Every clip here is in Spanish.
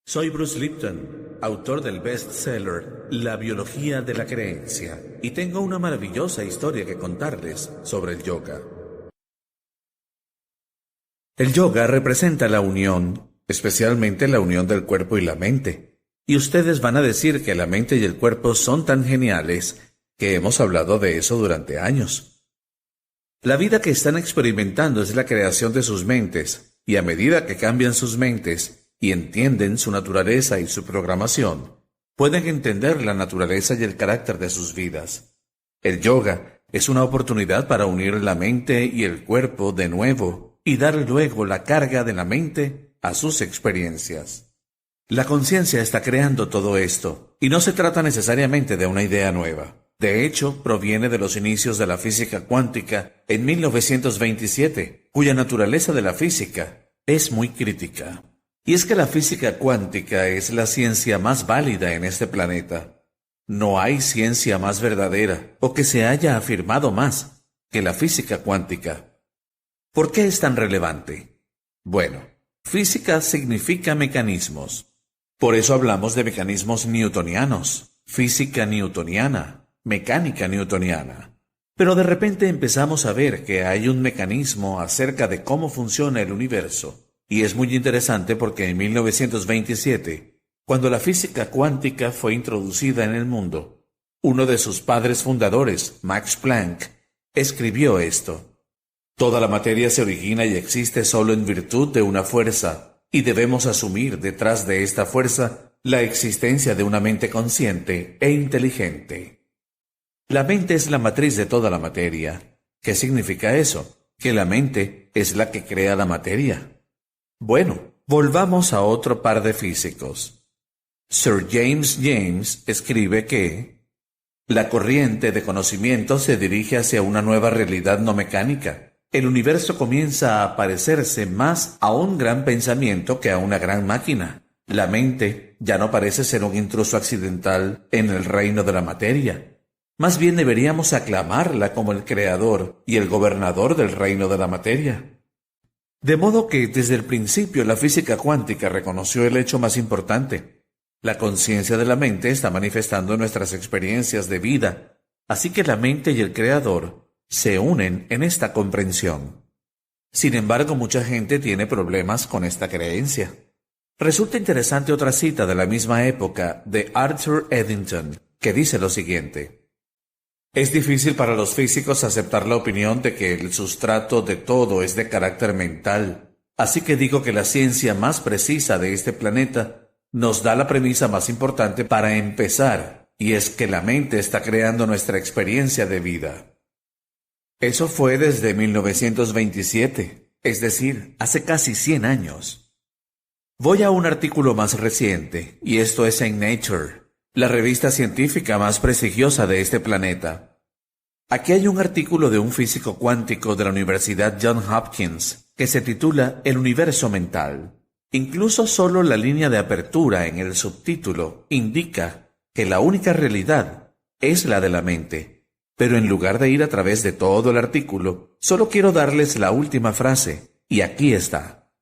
Soy Bruce Lipton, autor del bestseller La biología de la creencia, y tengo una maravillosa historia que contarles sobre el yoga. El yoga representa la unión, especialmente la unión del cuerpo y la mente. Y ustedes van a decir que la mente y el cuerpo son tan geniales que hemos hablado de eso durante años. La vida que están experimentando es la creación de sus mentes, y a medida que cambian sus mentes y entienden su naturaleza y su programación, pueden entender la naturaleza y el carácter de sus vidas. El yoga es una oportunidad para unir la mente y el cuerpo de nuevo y dar luego la carga de la mente a sus experiencias. La conciencia está creando todo esto, y no se trata necesariamente de una idea nueva. De hecho, proviene de los inicios de la física cuántica en 1927, cuya naturaleza de la física es muy crítica. Y es que la física cuántica es la ciencia más válida en este planeta. No hay ciencia más verdadera, o que se haya afirmado más, que la física cuántica. ¿Por qué es tan relevante? Bueno, física significa mecanismos. Por eso hablamos de mecanismos newtonianos, física newtoniana, mecánica newtoniana. Pero de repente empezamos a ver que hay un mecanismo acerca de cómo funciona el universo. Y es muy interesante porque en 1927, cuando la física cuántica fue introducida en el mundo, uno de sus padres fundadores, Max Planck, escribió esto: toda la materia se origina y existe solo en virtud de una fuerza, y debemos asumir detrás de esta fuerza la existencia de una mente consciente e inteligente. La mente es la matriz de toda la materia. ¿Qué significa eso? Que la mente es la que crea la materia. Bueno, volvamos a otro par de físicos. Sir James escribe que la corriente de conocimiento se dirige hacia una nueva realidad no mecánica. El universo comienza a parecerse más a un gran pensamiento que a una gran máquina. La mente ya no parece ser un intruso accidental en el reino de la materia. Más bien deberíamos aclamarla como el creador y el gobernador del reino de la materia. De modo que desde el principio la física cuántica reconoció el hecho más importante. La conciencia de la mente está manifestando nuestras experiencias de vida, así que la mente y el creador se unen en esta comprensión. Sin embargo, mucha gente tiene problemas con esta creencia. Resulta interesante otra cita de la misma época de Arthur Eddington, que dice lo siguiente: es difícil para los físicos aceptar la opinión de que el sustrato de todo es de carácter mental, así que digo que la ciencia más precisa de este planeta nos da la premisa más importante para empezar, y es que la mente está creando nuestra experiencia de vida. Eso fue desde 1927, es decir, hace casi 100 años. Voy a un artículo más reciente, y esto es en Nature, la revista científica más prestigiosa de este planeta. Aquí hay un artículo de un físico cuántico de la Universidad Johns Hopkins que se titula El universo mental. Incluso solo la línea de apertura en el subtítulo indica que la única realidad es la de la mente. Pero en lugar de ir a través de todo el artículo, solo quiero darles la última frase, y aquí está.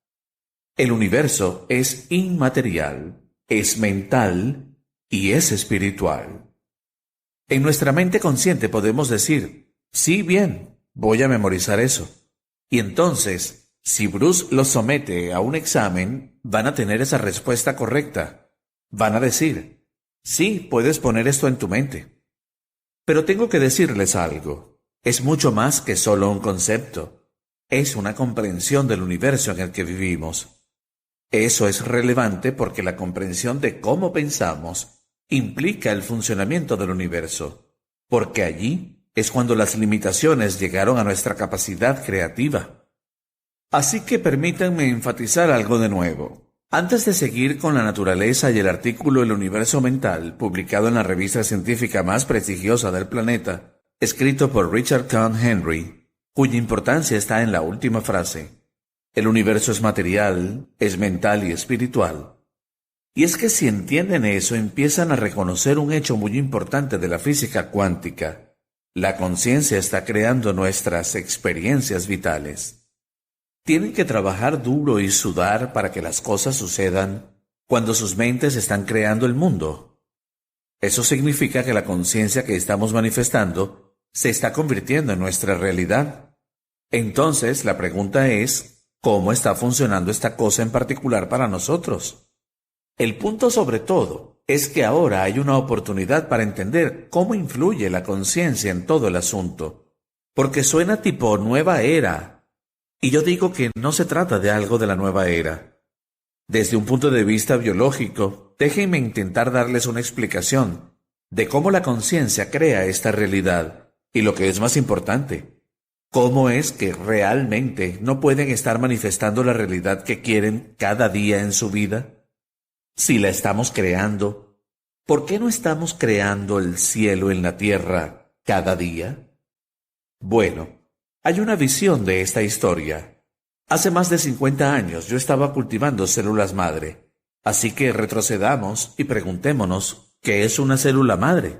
El universo es inmaterial, es mental y es espiritual. En nuestra mente consciente podemos decir, sí, bien, voy a memorizar eso. Y entonces, si Bruce los somete a un examen, van a tener esa respuesta correcta. Van a decir, sí, puedes poner esto en tu mente. Pero tengo que decirles algo. Es mucho más que solo un concepto. Es una comprensión del universo en el que vivimos. Eso es relevante porque la comprensión de cómo pensamos implica el funcionamiento del universo, porque allí es cuando las limitaciones llegaron a nuestra capacidad creativa. Así que permítanme enfatizar algo de nuevo. Antes de seguir con la naturaleza y el artículo El universo mental, publicado en la revista científica más prestigiosa del planeta, escrito por Richard Conn Henry, cuya importancia está en la última frase: el universo es material, es mental y espiritual. Y es que si entienden eso, empiezan a reconocer un hecho muy importante de la física cuántica. La conciencia está creando nuestras experiencias vitales. Tienen que trabajar duro y sudar para que las cosas sucedan. cuando sus mentes están creando el mundo. Eso significa que la conciencia que estamos manifestando se está convirtiendo en nuestra realidad. Entonces, la pregunta es, ¿cómo está funcionando esta cosa en particular para nosotros? El punto sobre todo es que ahora hay una oportunidad para entender cómo influye la conciencia en todo el asunto, porque suena tipo nueva era, y yo digo que no se trata de algo de la nueva era. Desde un punto de vista biológico, déjenme intentar darles una explicación de cómo la conciencia crea esta realidad, y lo que es más importante, cómo es que realmente no pueden estar manifestando la realidad que quieren cada día en su vida. Si la estamos creando, ¿por qué no estamos creando el cielo en la tierra cada día? Bueno, hay una visión de esta historia. Hace más de 50 años yo estaba cultivando células madre, así que retrocedamos y preguntémonos, ¿qué es una célula madre?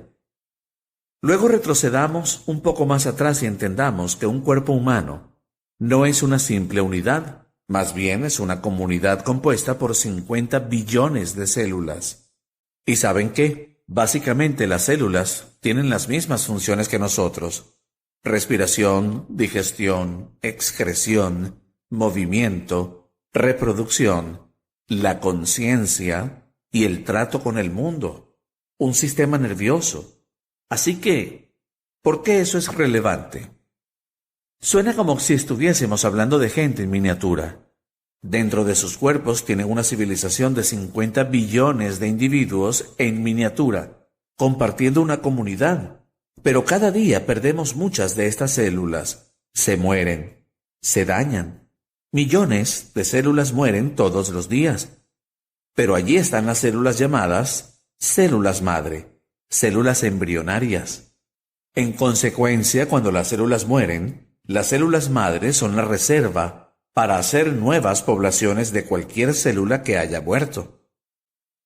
Luego retrocedamos un poco más atrás y entendamos que un cuerpo humano no es una simple unidad. Más bien es una comunidad compuesta por 50 billones de células. ¿Y saben qué? Básicamente las células tienen las mismas funciones que nosotros. Respiración, digestión, excreción, movimiento, reproducción, la conciencia y el trato con el mundo. Un sistema nervioso. Así que, ¿por qué eso es relevante? Suena como si estuviésemos hablando de gente en miniatura. Dentro de sus cuerpos tienen una civilización de 50 billones de individuos en miniatura, compartiendo una comunidad. Pero cada día perdemos muchas de estas células. Se mueren, se dañan. Millones de células mueren todos los días. Pero allí están las células llamadas células madre, células embrionarias. En consecuencia, cuando las células mueren, las células madre son la reserva para hacer nuevas poblaciones de cualquier célula que haya muerto.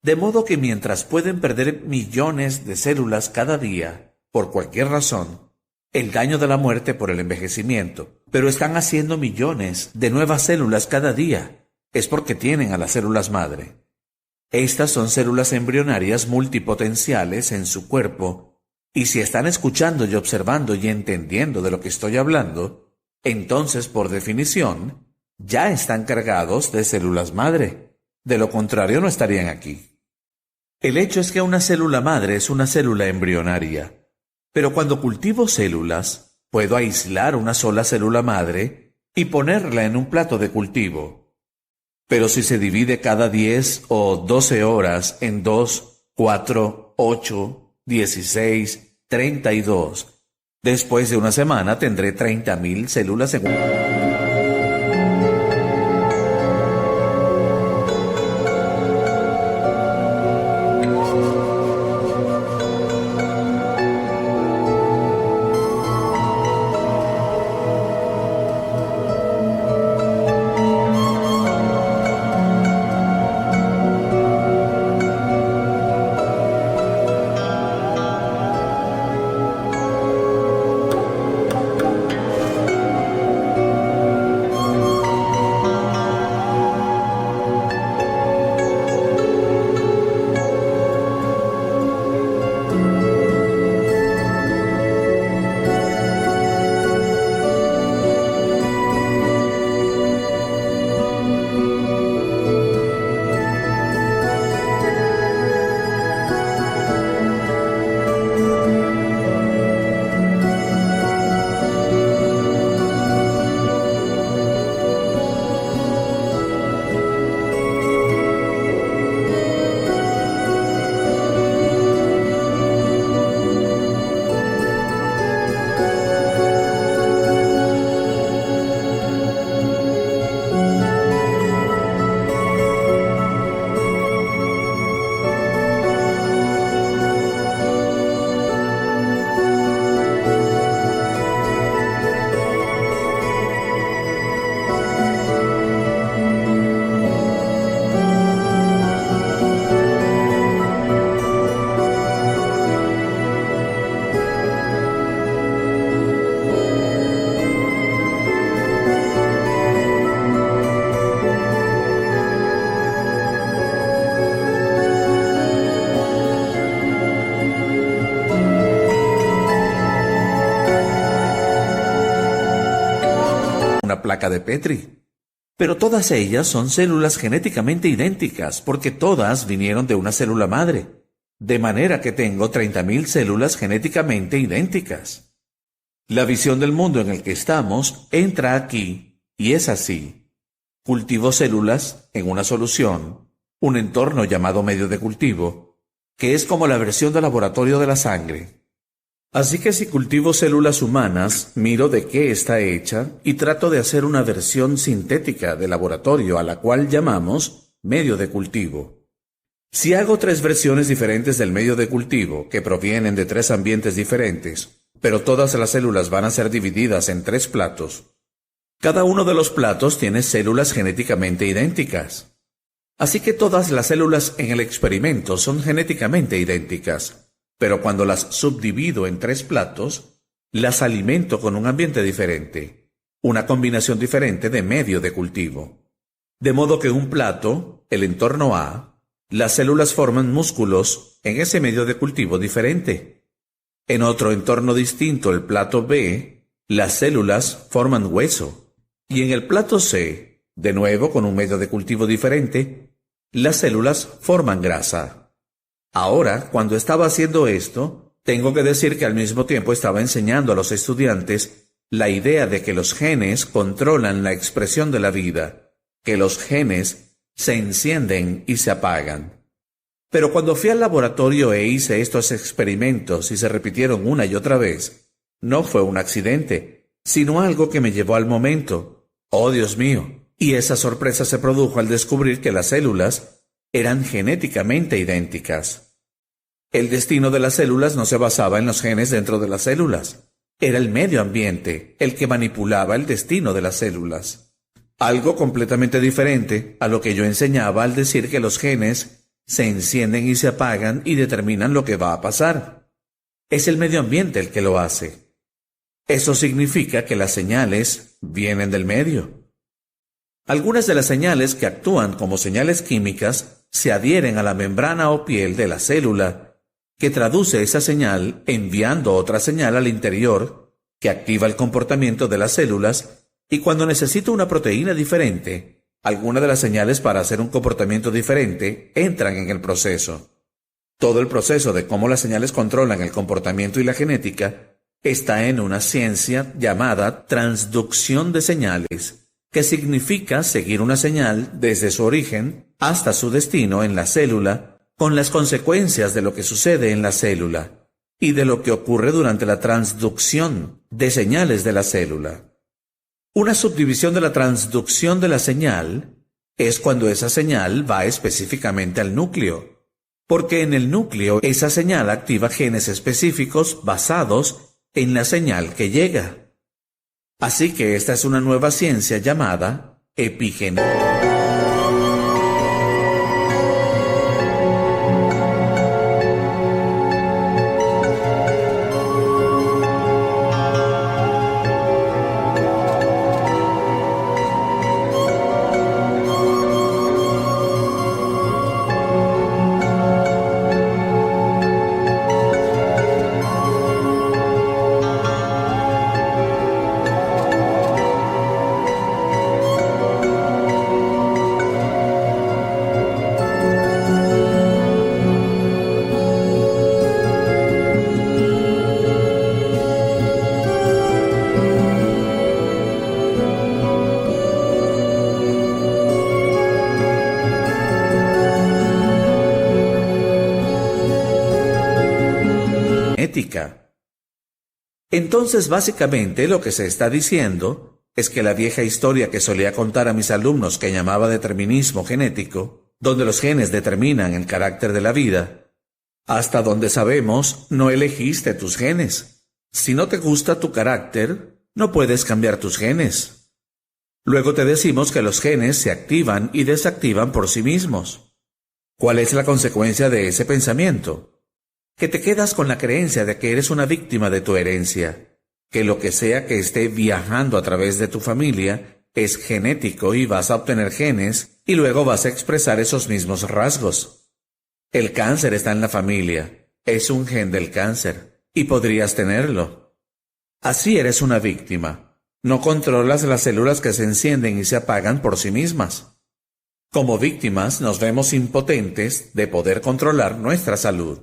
De modo que mientras pueden perder millones de células cada día, por cualquier razón, el daño de la muerte por el envejecimiento, pero están haciendo millones de nuevas células cada día, es porque tienen a las células madre. Estas son células embrionarias multipotenciales en su cuerpo. Y si están escuchando y observando y entendiendo de lo que estoy hablando, entonces, por definición, ya están cargados de células madre. De lo contrario, no estarían aquí. El hecho es que una célula madre es una célula embrionaria. Pero cuando cultivo células, puedo aislar una sola célula madre y ponerla en un plato de cultivo. Pero si se divide cada 10 o 12 horas en 2, 4, 8, 16, 32. Después de una semana tendré 30.000 células en placa de Petri. Pero todas ellas son células genéticamente idénticas porque todas vinieron de una célula madre. De manera que tengo 30.000 células genéticamente idénticas. La visión del mundo en el que estamos entra aquí y es así. Cultivo células en una solución, un entorno llamado medio de cultivo, que es como la versión de laboratorio de la sangre. Así que si cultivo células humanas, miro de qué está hecha y trato de hacer una versión sintética de laboratorio a la cual llamamos medio de cultivo. Si hago 3 versiones diferentes del medio de cultivo, que provienen de 3 ambientes diferentes, pero todas las células van a ser divididas en 3 platos, cada uno de los platos tiene células genéticamente idénticas. Así que todas las células en el experimento son genéticamente idénticas. Pero cuando las subdivido en 3 platos, las alimento con un ambiente diferente, una combinación diferente de medio de cultivo. De modo que un plato, el entorno A, las células forman músculos en ese medio de cultivo diferente. En otro entorno distinto, el plato B, las células forman hueso. Y en el plato C, de nuevo con un medio de cultivo diferente, las células forman grasa. Ahora, cuando estaba haciendo esto, tengo que decir que al mismo tiempo estaba enseñando a los estudiantes la idea de que los genes controlan la expresión de la vida, que los genes se encienden y se apagan. Pero cuando fui al laboratorio e hice estos experimentos y se repitieron una y otra vez, no fue un accidente, sino algo que me llevó al momento. ¡Oh, Dios mío! Y esa sorpresa se produjo al descubrir que las células eran genéticamente idénticas. El destino de las células no se basaba en los genes dentro de las células. Era el medio ambiente el que manipulaba el destino de las células. Algo completamente diferente a lo que yo enseñaba al decir que los genes se encienden y se apagan y determinan lo que va a pasar. Es el medio ambiente el que lo hace. Eso significa que las señales vienen del medio. Algunas de las señales que actúan como señales químicas se adhieren a la membrana o piel de la célula, que traduce esa señal enviando otra señal al interior, que activa el comportamiento de las células, y cuando necesito una proteína diferente, alguna de las señales para hacer un comportamiento diferente entran en el proceso. Todo el proceso de cómo las señales controlan el comportamiento y la genética está en una ciencia llamada transducción de señales, que significa seguir una señal desde su origen hasta su destino en la célula, con las consecuencias de lo que sucede en la célula y de lo que ocurre durante la transducción de señales de la célula. Una subdivisión de la transducción de la señal es cuando esa señal va específicamente al núcleo, porque en el núcleo esa señal activa genes específicos basados en la señal que llega. Así que esta es una nueva ciencia llamada epigenética. Entonces, básicamente, lo que se está diciendo es que la vieja historia que solía contar a mis alumnos que llamaba determinismo genético, donde los genes determinan el carácter de la vida, hasta donde sabemos, no elegiste tus genes. Si no te gusta tu carácter, no puedes cambiar tus genes. Luego te decimos que los genes se activan y desactivan por sí mismos. ¿Cuál es la consecuencia de ese pensamiento? Que te quedas con la creencia de que eres una víctima de tu herencia, que lo que sea que esté viajando a través de tu familia es genético y vas a obtener genes y luego vas a expresar esos mismos rasgos. El cáncer está en la familia, es un gen del cáncer, y podrías tenerlo. Así eres una víctima. No controlas las células que se encienden y se apagan por sí mismas. Como víctimas nos vemos impotentes de poder controlar nuestra salud.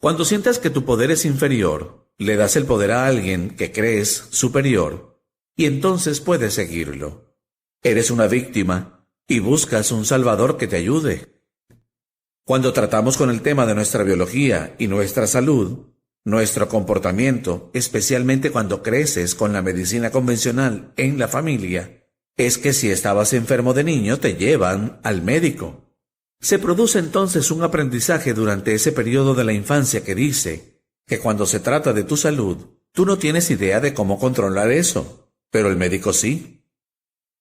Cuando sientas que tu poder es inferior, le das el poder a alguien que crees superior, y entonces puedes seguirlo. Eres una víctima y buscas un salvador que te ayude. Cuando tratamos con el tema de nuestra biología y nuestra salud, nuestro comportamiento, especialmente cuando creces con la medicina convencional en la familia, es que si estabas enfermo de niño te llevan al médico. Se produce entonces un aprendizaje durante ese periodo de la infancia que dice que cuando se trata de tu salud, tú no tienes idea de cómo controlar eso, pero el médico sí.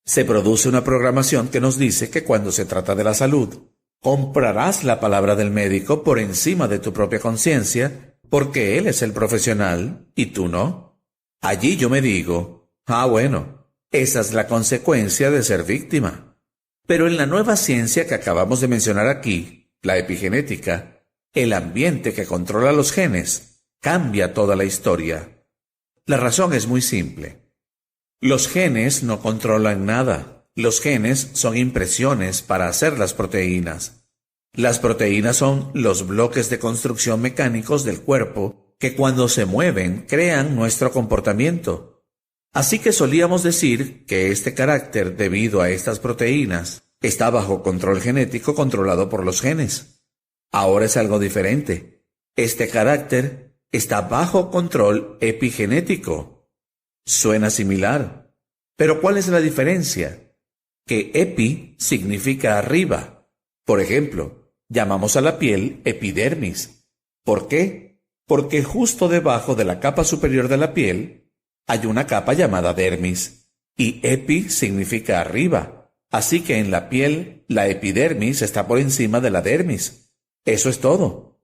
Se produce una programación que nos dice que cuando se trata de la salud, comprarás la palabra del médico por encima de tu propia conciencia, porque él es el profesional y tú no. Allí yo me digo, bueno, esa es la consecuencia de ser víctima. Pero en la nueva ciencia que acabamos de mencionar aquí, la epigenética, el ambiente que controla los genes, cambia toda la historia. La razón es muy simple. Los genes no controlan nada. Los genes son impresiones para hacer las proteínas. Las proteínas son los bloques de construcción mecánicos del cuerpo que cuando se mueven crean nuestro comportamiento. Así que solíamos decir que este carácter, debido a estas proteínas, está bajo control genético controlado por los genes. Ahora es algo diferente. Este carácter está bajo control epigenético. Suena similar. Pero ¿cuál es la diferencia? Que epi significa arriba. Por ejemplo, llamamos a la piel epidermis. ¿Por qué? Porque justo debajo de la capa superior de la piel hay una capa llamada dermis, y epi significa arriba, así que en la piel la epidermis está por encima de la dermis. Eso es todo.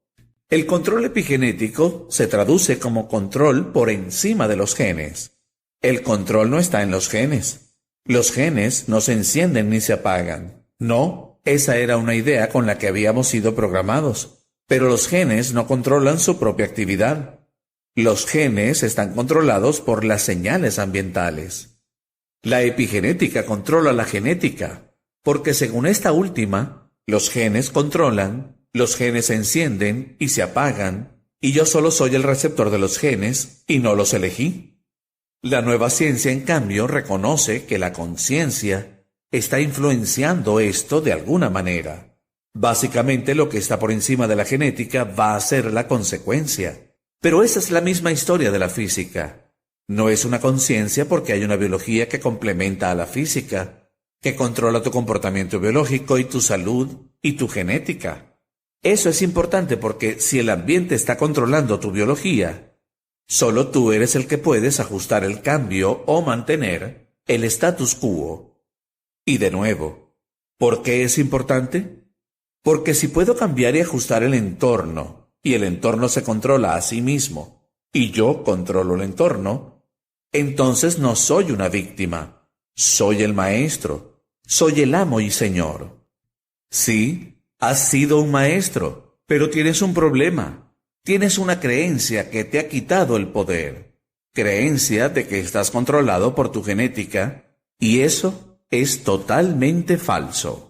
El control epigenético se traduce como control por encima de los genes. El control no está en los genes. Los genes no se encienden ni se apagan. No, esa era una idea con la que habíamos sido programados. Pero los genes no controlan su propia actividad. Los genes están controlados por las señales ambientales. La epigenética controla la genética, porque según esta última, los genes controlan, los genes se encienden y se apagan, y yo solo soy el receptor de los genes y no los elegí. La nueva ciencia, en cambio, reconoce que la conciencia está influenciando esto de alguna manera. Básicamente, lo que está por encima de la genética va a ser la consecuencia. Pero esa es la misma historia de la física. No es una conciencia porque hay una biología que complementa a la física, que controla tu comportamiento biológico y tu salud y tu genética. Eso es importante porque si el ambiente está controlando tu biología, solo tú eres el que puedes ajustar el cambio o mantener el status quo. Y de nuevo, ¿por qué es importante? Porque si puedo cambiar y ajustar el entorno, y el entorno se controla a sí mismo, y yo controlo el entorno, entonces no soy una víctima, soy el maestro, soy el amo y señor. Sí, has sido un maestro, pero tienes un problema. Tienes una creencia que te ha quitado el poder, creencia de que estás controlado por tu genética, y eso es totalmente falso.